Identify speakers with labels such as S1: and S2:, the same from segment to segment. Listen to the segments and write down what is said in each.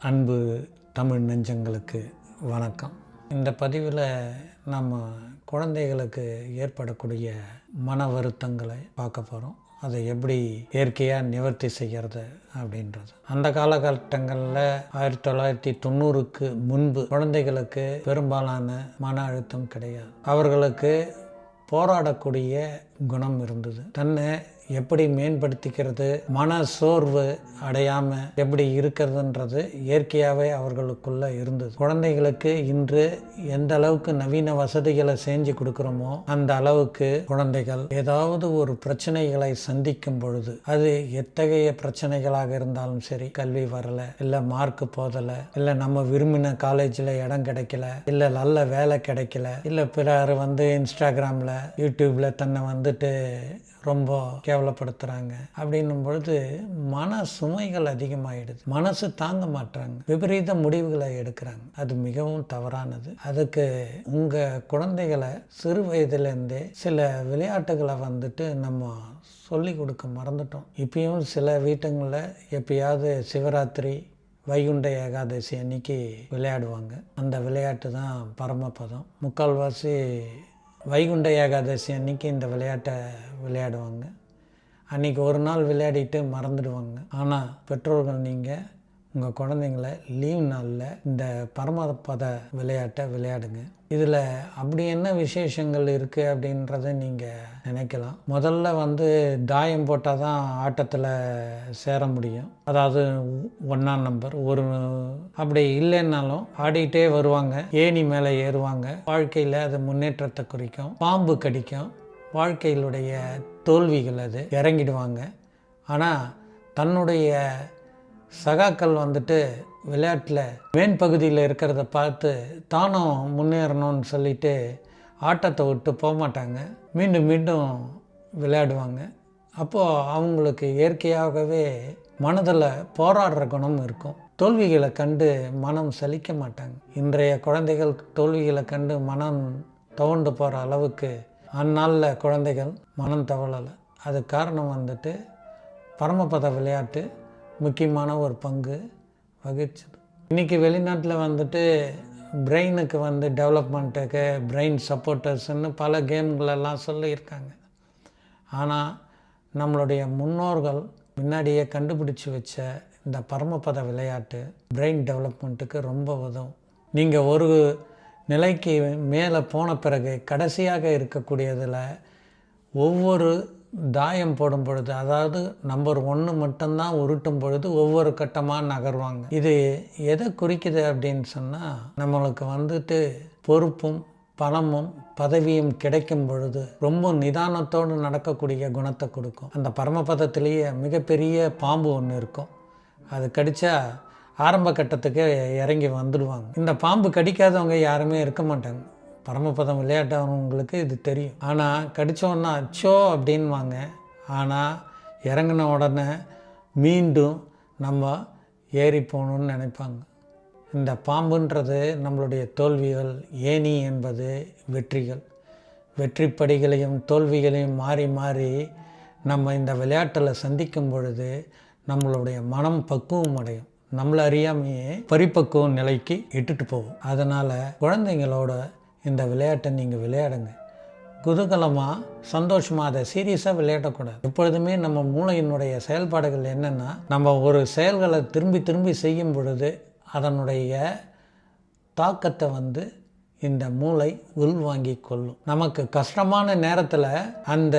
S1: அன்பு தமிழ் நெஞ்சங்களுக்கு வணக்கம். இந்த பதிவில் நம்ம குழந்தைகளுக்கு ஏற்படக்கூடிய மன வருத்தங்களை பார்க்க போகிறோம். அதை எப்படி இயற்கையாக நிவர்த்தி செய்கிறது அப்படின்றது. அந்த காலகட்டங்களில் 1990க்கு முன்பு குழந்தைகளுக்கு பெரும்பாலான மன அழுத்தம் கிடையாது. அவர்களுக்கு போராடக்கூடிய குணம் இருந்தது. தன்னை எப்படி மேம்படுத்திக்கிறது, மன சோர்வு அடையாமல் எப்படி இருக்கிறதுன்றது இயற்கையாகவே அவர்களுக்குள்ள இருந்தது. குழந்தைகளுக்கு இன்று எந்த அளவுக்கு நவீன வசதிகளை செஞ்சு கொடுக்குறோமோ அந்த அளவுக்கு குழந்தைகள் ஏதாவது ஒரு பிரச்சனைகளை சந்திக்கும் பொழுது, அது எத்தகைய பிரச்சனைகளாக இருந்தாலும் சரி, கல்வி வரலை, இல்லை மார்க்கு போதலை, இல்லை நம்ம விரும்பின காலேஜில் இடம் கிடைக்கல, இல்லை நல்ல வேலை கிடைக்கல, இல்லை பிறர் இன்ஸ்டாகிராமில் யூடியூப்பில் தன்னை ரொம்ப கேவலப்படுத்துகிறாங்க அப்படின்னும் பொழுது மன சுமைகள் அதிகமாகிடுது. மனசு தாங்க மாட்டாங்க, விபரீத முடிவுகளை எடுக்கிறாங்க. அது மிகவும் தவறானது. அதுக்கு உங்கள் குழந்தைகளை சிறு வயதுலேருந்தே சில விளையாட்டுகளை நம்ம சொல்லி கொடுக்க மறந்துட்டோம். இப்பயும் சில வீட்டுங்களில் எப்பயாவது சிவராத்திரி, வைகுண்ட ஏகாதசி அன்னைக்கு விளையாடுவாங்க. அந்த விளையாட்டு தான் பரமபதம். முக்கால்வாசி வைகுண்ட ஏகாதசி அன்றைக்கி இந்த விளையாட்டை விளையாடுவாங்க. அன்றைக்கி ஒரு நாள் விளையாடிட்டு மறந்துடுவாங்க. ஆனால் பெற்றோர்கள் நீங்கள் உங்கள் குழந்தைங்கள லீவ் நாளில் இந்த பரமபத விளையாட்டை விளையாடுங்க. இதில் அப்படி என்ன விசேஷங்கள் இருக்குது அப்படின்றத நீங்கள் நினைக்கலாம். முதல்ல தாயம் போட்டால் தான் ஆட்டத்தில் சேர முடியும். அதாவது 1ஆம் நம்பர். அப்படி இல்லைன்னாலும் ஆடிக்கிட்டே வருவாங்க, ஏணி மேலே ஏறுவாங்க. வாழ்க்கையில் அது முன்னேற்றத்தை குறிக்கும். பாம்பு கடிக்கும், வாழ்க்கையிலுடைய தோல்விகள், அது இறங்கிடுவாங்க. ஆனால் தன்னுடைய சகாக்கள் விளையாட்டில் மேன் பகுதியில் இருக்கிறத பார்த்து தானும் முன்னேறணும்னு சொல்லிட்டு ஆட்டத்தை விட்டு போக மாட்டாங்க. மீண்டும் மீண்டும் விளையாடுவாங்க. அப்போது அவங்களுக்கு இயற்கையாகவே மனதில் போராடுற குணம் இருக்கும். தோல்விகளை கண்டு மனம் சலிக்க மாட்டாங்க. இன்றைய குழந்தைகள் தோல்விகளை கண்டு மனம் துவண்டு போகிற அளவுக்கு அந்நாளில் குழந்தைகள் மனம் தவழலை. அது காரணம் பரமபத விளையாட்டு முக்கியமான ஒரு பங்கு வகிச்சது. இன்றைக்கி வெளிநாட்டில் பிரெயினுக்கு டெவலப்மெண்ட்டுக்கு பிரெயின் சப்போர்ட்டர்ஸ்ன்னு பல கேம்களெல்லாம் சொல்லியிருக்காங்க. ஆனால் நம்மளுடைய முன்னோர்கள் முன்னாடியே கண்டுபிடிச்சி வச்ச இந்த பரமபத விளையாட்டு பிரெயின் டெவலப்மெண்ட்டுக்கு ரொம்ப உதவும். நீங்கள் ஒரு நிலைக்கு மேலே போன பிறகு கடைசியாக இருக்கக்கூடியதில் ஒவ்வொரு தாயம் போடும் பொழுது, அதாவது நம்பர் 1 மட்டும்தான் உருட்டும் பொழுது ஒவ்வொரு கட்டமாக நகர்வாங்க. இது எதை குறிக்குது அப்படின்னு சொன்னால், நம்மளுக்கு பொறுப்பும் பணமும் பதவியும் கிடைக்கும் பொழுது ரொம்ப நிதானத்தோடு நடக்கக்கூடிய குணத்தை கொடுக்கும். அந்த பரமபதத்திலேயே மிகப்பெரிய பாம்பு ஒன்று இருக்கும். அது கடித்தா ஆரம்ப கட்டத்துக்கு இறங்கி வந்துடுவாங்க. இந்த பாம்பு கடிக்காதவங்க யாருமே இருக்க மாட்டாங்க. பரமபதம் விளையாட்டவங்களுக்கு இது தெரியும். ஆனால் கடித்தோன்னா அச்சோ அப்படின்வாங்க. ஆனால் இறங்கின உடனே மீண்டும் நம்ம ஏறி போகணுன்னு நினைப்பாங்க. இந்த பாம்புன்றது நம்மளுடைய தோல்விகள், ஏணி என்பது வெற்றிகள். வெற்றிப்படிகளையும் தோல்விகளையும் மாறி மாறி நம்ம இந்த விளையாட்டில் சந்திக்கும் பொழுது நம்மளுடைய மனம் பக்குவம் அடையும். நம்மளை அறியாமையே பரிபக்குவம் நிலைக்கு இட்டுட்டு போகும். அதனால் குழந்தைங்களோட இந்த விளையாட்டை நீங்கள் விளையாடுங்க. குதூகலமாக, சந்தோஷமாக, அதை சீரியஸாக விளையாடக்கூடாது. எப்பொழுதுமே நம்ம மூளையினுடைய செயல்பாடுகள் என்னென்னா, நம்ம ஒரு செயல்களை திரும்பி திரும்பி செய்யும் பொழுது அதனுடைய தாக்கத்தை இந்த மூளை உள்வாங்கி கொள்ளும். நமக்கு கஷ்டமான நேரத்தில் அந்த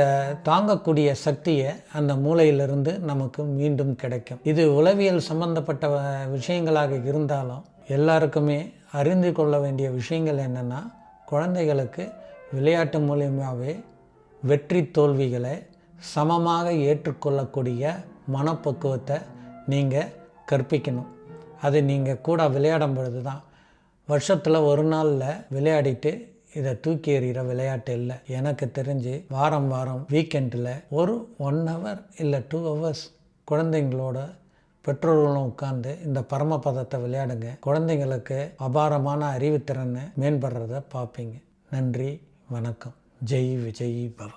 S1: தாங்கக்கூடிய சக்தியை அந்த மூளையிலிருந்து நமக்கு மீண்டும் கிடைக்கும். இது உளவியல் சம்பந்தப்பட்ட விஷயங்களாக இருந்தாலும் எல்லாருக்குமே அறிந்து கொள்ள வேண்டிய விஷயங்கள் என்னென்னா, குழந்தைகளுக்கு விளையாட்டு மூலியமாகவே வெற்றி தோல்விகளை சமமாக ஏற்றுக்கொள்ளக்கூடிய மனப்பக்குவத்தை நீங்கள் கற்பிக்கணும். அது நீங்கள் கூட விளையாடும் பொழுது தான். வருஷத்தில் ஒரு நாளில் விளையாடிட்டு இதை தூக்கி எறிகிற விளையாட்டு இல்லை. எனக்கு தெரிஞ்சு வாரம் வீக்கெண்டில் ஒரு 1 hour இல்லை 2 hours குழந்தைங்களோட பெற்றோர்களும் உட்கார்ந்து இந்த பரமபதத்தை விளையாடுங்க. குழந்தைங்களுக்கு அபாரமான அறிவுத்திறனை மேம்படுறத பார்ப்பீங்க. நன்றி, வணக்கம். ஜெய் விஜய் பவ.